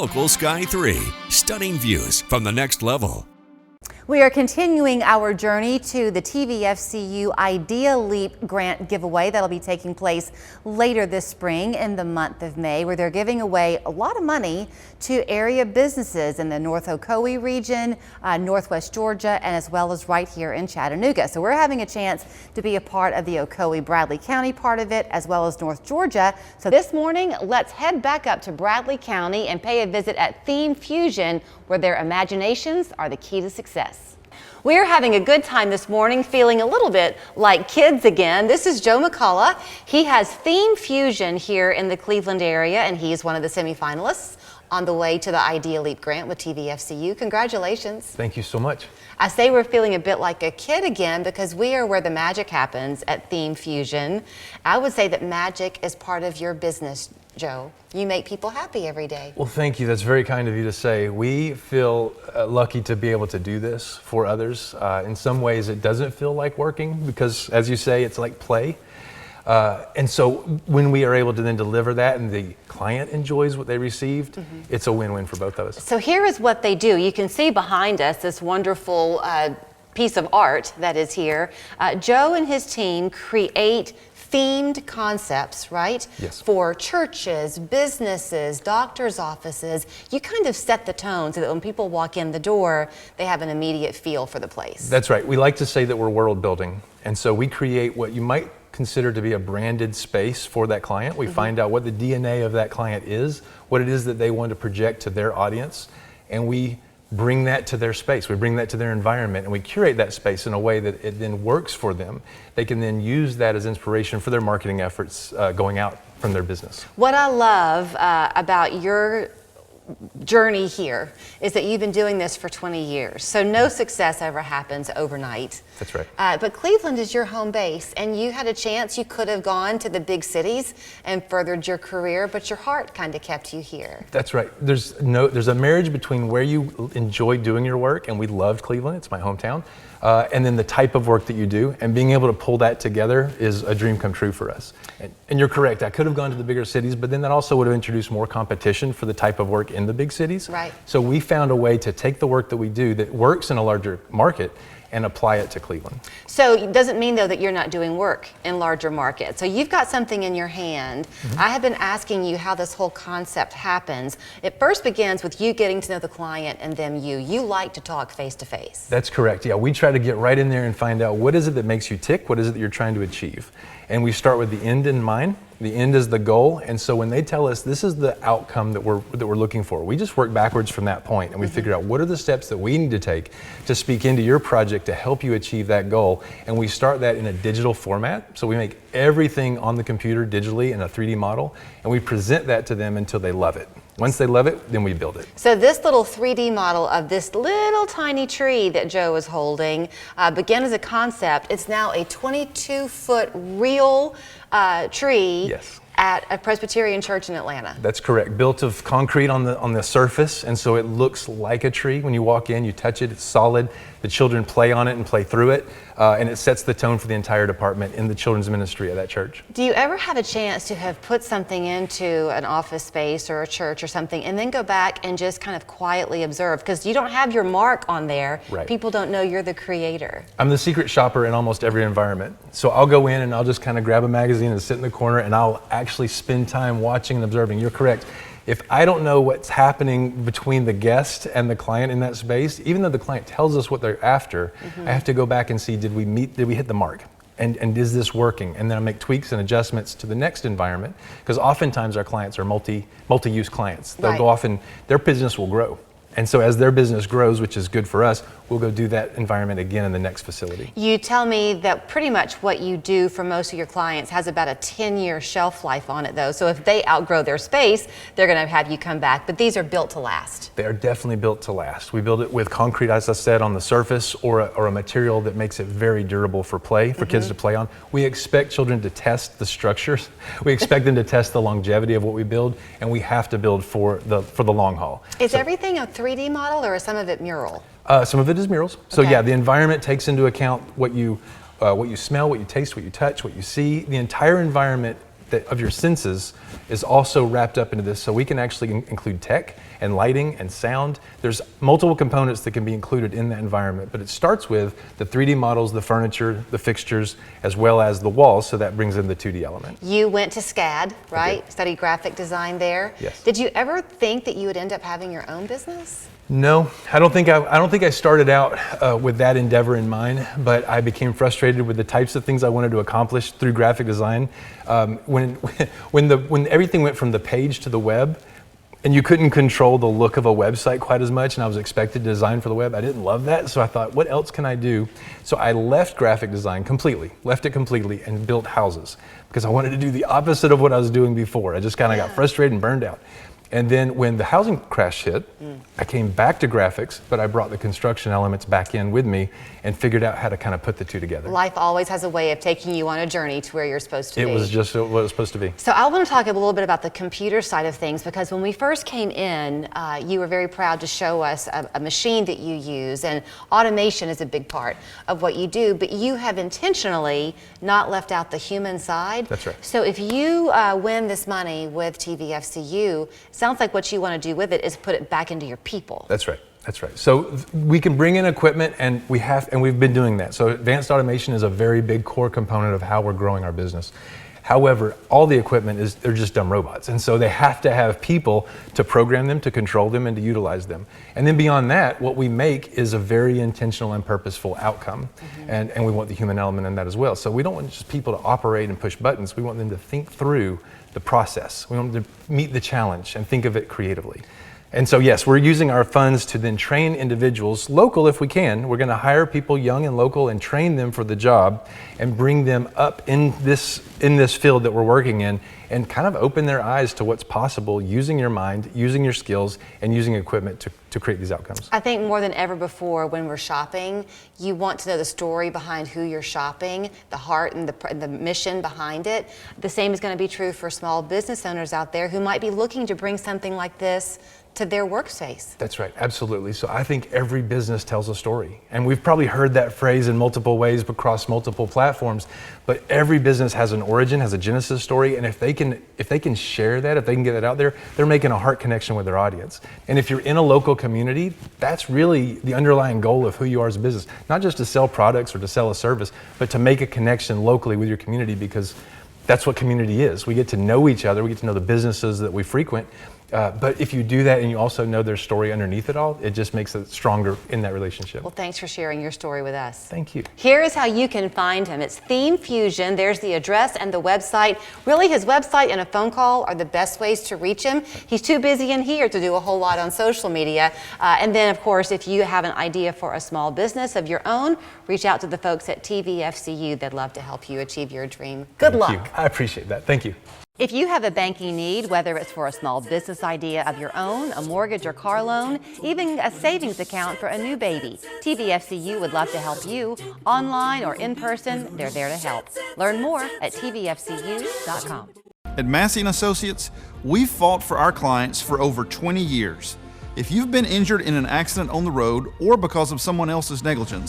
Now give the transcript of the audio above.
Local Sky 3, stunning views from the next level. We are continuing our journey to the TVFCU Idea Leap grant giveaway that'll be taking place later this spring in the month of May, where they're giving away a lot of money to area businesses in the North Ocoee region, Northwest Georgia, and as well as right here in Chattanooga. So we're having a chance to be a part of the Ocoee-Bradley County part of it, as well as North Georgia. So this morning, let's head back up to Bradley County and pay a visit at Theme Fusion, where their imaginations are the key to success. We're having a good time this morning, feeling a little bit like kids again. This is Joe McCullough. He has Theme Fusion here in the Cleveland area, and he's one of the semifinalists on the way to the Idea Leap grant with TVFCU. Congratulations. Thank you so much. I say we're feeling a bit like a kid again because we are where the magic happens at Theme Fusion. I would say that magic is part of your business, Joe. You make people happy every day. Well, thank you. That's very kind of you to say. We feel lucky to be able to do this for others. In some ways, it doesn't feel like working because, as you say, it's like play. And so when we are able to then deliver that and the client enjoys what they received, it's a win-win for both of us. So here is what they do. You can see behind us this wonderful piece of art that is here. Joe and his team create themed concepts, right? Yes. For churches, businesses, doctors' offices. You kind of set the tone so that when people walk in the door, they have an immediate feel for the place. That's right. We like to say that we're world building. And so we create what you might consider to be a branded space for that client. We find out what the DNA of that client is, what it is that they want to project to their audience, and we bring that to their space. We bring that to their environment, and we curate that space in a way that it then works for them. They can then use that as inspiration for their marketing efforts going out from their business. What I love about your journey here is that you've been doing this for 20 years. So no success ever happens overnight. That's right. But Cleveland is your home base, and you had a chance. You could have gone to the big cities and furthered your career, but your heart kind of kept you here. That's right. There's a marriage between where you enjoy doing your work, and we loved Cleveland, it's my hometown, and then the type of work that you do, and being able to pull that together is a dream come true for us. And you're correct, I could have gone to the bigger cities, but then that also would have introduced more competition for the type of work in the big cities. Right. So we found a way to take the work that we do that works in a larger market and apply it to Cleveland. So it doesn't mean, though, that you're not doing work in larger markets. So you've got something in your hand. I have been asking you how this whole concept happens. It first begins with you getting to know the client and them you. You like to talk face to face. That's correct. Yeah, we try to get right in there and find out what is it that makes you tick, what is it that you're trying to achieve. And we start with the end in mind. The end is the goal, and so when they tell us this is the outcome that we're looking for, we just work backwards from that point, and we figure out what are the steps that we need to take to speak into your project to help you achieve that goal. And we start that in a digital format, so we make everything on the computer digitally in a 3D model, and we present that to them until they love it. Once they love it, then we build it. So this little 3D model of this little tiny tree that Joe is holding began as a concept. It's now a 22-foot real tree. Yes. At a Presbyterian church in Atlanta. That's correct. Built of concrete on the surface, and so it looks like a tree. When you walk in, you touch it, it's solid. The children play on it and play through it, and it sets the tone for the entire department in the children's ministry at that church. Do you ever have a chance to have put something into an office space or a church or something and then go back and just kind of quietly observe? Because you don't have your mark on there. Right. People don't know you're the creator. I'm the secret shopper in almost every environment. So I'll go in and I'll just kind of grab a magazine and sit in the corner, and I'll actually spend time watching and observing. You're correct. If I don't know what's happening between the guest and the client in that space, even though the client tells us what they're after, I have to go back and see, did we hit the mark? And is this working? And then I make tweaks and adjustments to the next environment, because oftentimes our clients are multi-use clients. They'll go off and their business will grow. And so as their business grows, which is good for us, we'll go do that environment again in the next facility. You tell me that pretty much what you do for most of your clients has about a 10-year shelf life on it, though. So if they outgrow their space, they're going to have you come back. But these are built to last. They are definitely built to last. We build it with concrete, as I said, on the surface, or a material that makes it very durable for play, for kids to play on. We expect children to test the structures. We expect them to test the longevity of what we build, and we have to build for the long haul. Is everything a 3D model, or is some of it mural? Some of it is murals. So yeah, the environment takes into account what you smell, what you taste, what you touch, what you see. The entire environment of your senses is also wrapped up into this, so we can actually include tech and lighting and sound. There's multiple components that can be included in that environment, but it starts with the 3D models, the furniture, the fixtures, as well as the walls, so that brings in the 2D element. You went to SCAD, right? Studied graphic design there. Yes. Did you ever think that you would end up having your own business? No, I don't think I started out with that endeavor in mind, but I became frustrated with the types of things I wanted to accomplish through graphic design. When everything went from the page to the web, and you couldn't control the look of a website quite as much, and I was expected to design for the web, I didn't love that, so I thought, what else can I do? So I left graphic design completely, and built houses, because I wanted to do the opposite of what I was doing before. I just kind of got frustrated and burned out. And then when the housing crash hit, I came back to graphics, but I brought the construction elements back in with me and figured out how to kind of put the two together. Life always has a way of taking you on a journey to where you're supposed to be. It was just what it was supposed to be. So I want to talk a little bit about the computer side of things, because when we first came in, you were very proud to show us a machine that you use, and automation is a big part of what you do, but you have intentionally not left out the human side. That's right. So if you win this money with TVFCU, sounds like what you want to do with it is put it back into your people. That's right. That's right. So we can bring in equipment, and we've been doing that. So advanced automation is a very big core component of how we're growing our business. However, all the equipment they're just dumb robots. And so they have to have people to program them, to control them, and to utilize them. And then beyond that, what we make is a very intentional and purposeful outcome. And we want the human element in that as well. So we don't want just people to operate and push buttons. We want them to think through the process. We want them to meet the challenge and think of it creatively. And so yes, we're using our funds to then train individuals, local if we can. We're going to hire people young and local and train them for the job and bring them up in this field that we're working in, and kind of open their eyes to what's possible using your mind, using your skills, and using equipment to create these outcomes. I think more than ever before, when we're shopping, you want to know the story behind who you're shopping, the heart and the mission behind it. The same is going to be true for small business owners out there who might be looking to bring something like this to their workspace. That's right, absolutely. So I think every business tells a story. And we've probably heard that phrase in multiple ways across multiple platforms, but every business has an origin, has a genesis story, and if they can share that, if they can get that out there, they're making a heart connection with their audience. And if you're in a local community, that's really the underlying goal of who you are as a business. Not just to sell products or to sell a service, but to make a connection locally with your community, because that's what community is. We get to know each other, we get to know the businesses that we frequent. But if you do that and you also know their story underneath it all, it just makes it stronger in that relationship. Well, thanks for sharing your story with us. Thank you. Here is how you can find him. It's Theme Fusion. There's the address and the website. Really, his website and a phone call are the best ways to reach him. He's too busy in here to do a whole lot on social media. And then, of course, if you have an idea for a small business of your own, reach out to the folks at TVFCU. They'd love to help you achieve your dream. Good luck. Thank you. I appreciate that. Thank you. If you have a banking need, whether it's for a small business idea of your own, a mortgage or car loan, even a savings account for a new baby, TVFCU would love to help you. Online or in person, they're there to help. Learn more at tvfcu.com. At Massey & Associates, we've fought for our clients for over 20 years. If you've been injured in an accident on the road or because of someone else's negligence,